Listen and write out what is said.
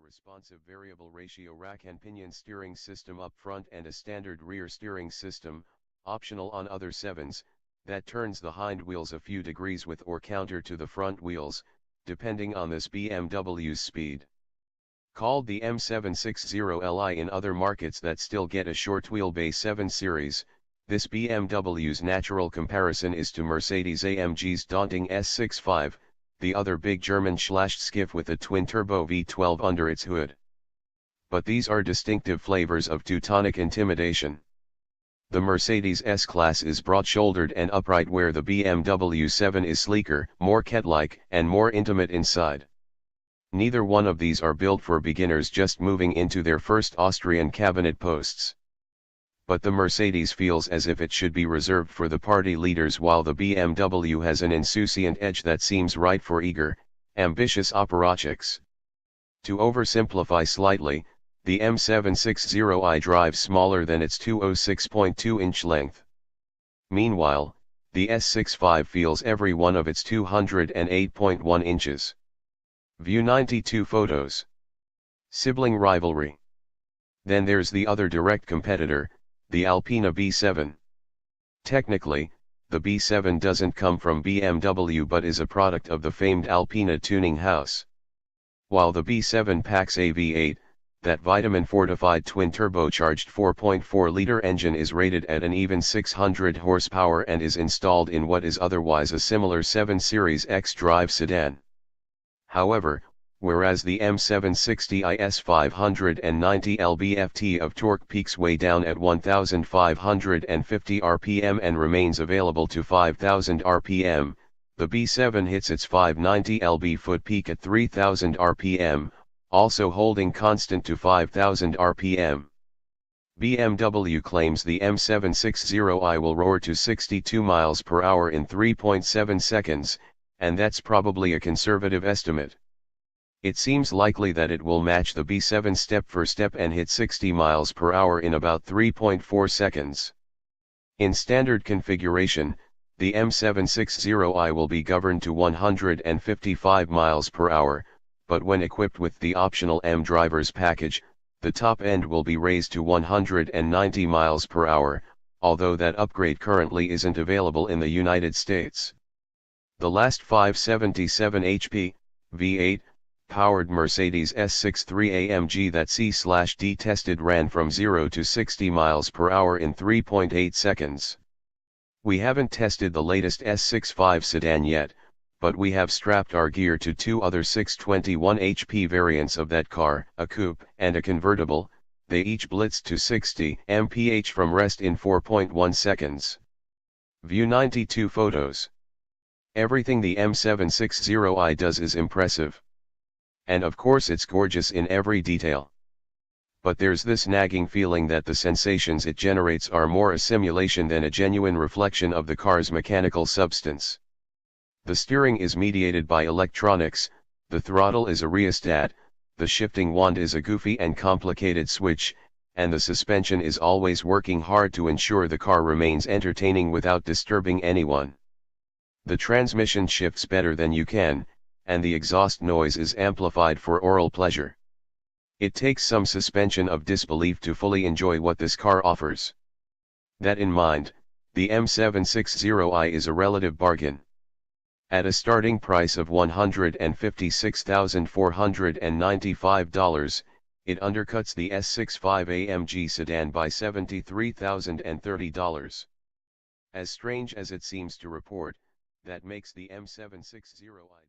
responsive variable ratio rack and pinion steering system up front and a standard rear steering system, optional on other 7s, that turns the hind wheels a few degrees with or counter to the front wheels, depending on this BMW's speed. Called the M760li in other markets that still get a short wheelbase 7 Series, this BMW's natural comparison is to Mercedes-AMG's daunting S65, the other big German Schlachtzschiff with a twin-turbo V12 under its hood. But these are distinctive flavors of Teutonic intimidation. The Mercedes S-Class is broad-shouldered and upright where the BMW 7 is sleeker, more cat-like, and more intimate inside. Neither one of these are built for beginners just moving into their first Austrian cabinet posts. But the Mercedes feels as if it should be reserved for the party leaders, while the BMW has an insouciant edge that seems right for eager, ambitious apparatchiks. To oversimplify slightly, the M760i drives smaller than its 206.2-inch length. Meanwhile, the S65 feels every one of its 208.1 inches. View 92 photos. Sibling rivalry. Then there's the other direct competitor, the Alpina B7. Technically, the B7 doesn't come from BMW but is a product of the famed Alpina tuning house. While the B7 packs a V8, that vitamin-fortified twin-turbocharged 4.4-liter engine is rated at an even 600 horsepower and is installed in what is otherwise a similar 7 Series xDrive sedan. However, whereas the M760i's 590 lb-ft of torque peaks way down at 1,550 rpm and remains available to 5,000 rpm, the B7 hits its 590 lb-foot peak at 3,000 rpm, also holding constant to 5,000 rpm. BMW claims the M760i will roar to 62 miles per hour in 3.7 seconds, and that's probably a conservative estimate. It seems likely that it will match the B7 step for step and hit 60 miles per hour in about 3.4 seconds. In standard configuration, the M760i will be governed to 155 miles per hour, but when equipped with the optional M Drivers package, the top end will be raised to 190 miles per hour, although that upgrade currently isn't available in the United States. The last 577 HP, V8, powered Mercedes S63 AMG that C/D tested ran from 0 to 60 miles per hour in 3.8 seconds. We haven't tested the latest S65 sedan yet, but we have strapped our gear to two other 621 HP variants of that car, a coupe and a convertible. They each blitzed to 60 mph from rest in 4.1 seconds. View 92 photos. Everything the M760i does is impressive. And of course it's gorgeous in every detail. But there's this nagging feeling that the sensations it generates are more a simulation than a genuine reflection of the car's mechanical substance. The steering is mediated by electronics, the throttle is a rheostat, the shifting wand is a goofy and complicated switch, and the suspension is always working hard to ensure the car remains entertaining without disturbing anyone. The transmission shifts better than you can, and the exhaust noise is amplified for oral pleasure. It takes some suspension of disbelief to fully enjoy what this car offers. That in mind, the M760i is a relative bargain. At a starting price of $156,495, it undercuts the S65 AMG sedan by $73,030. As strange as it seems to report, that makes the M760i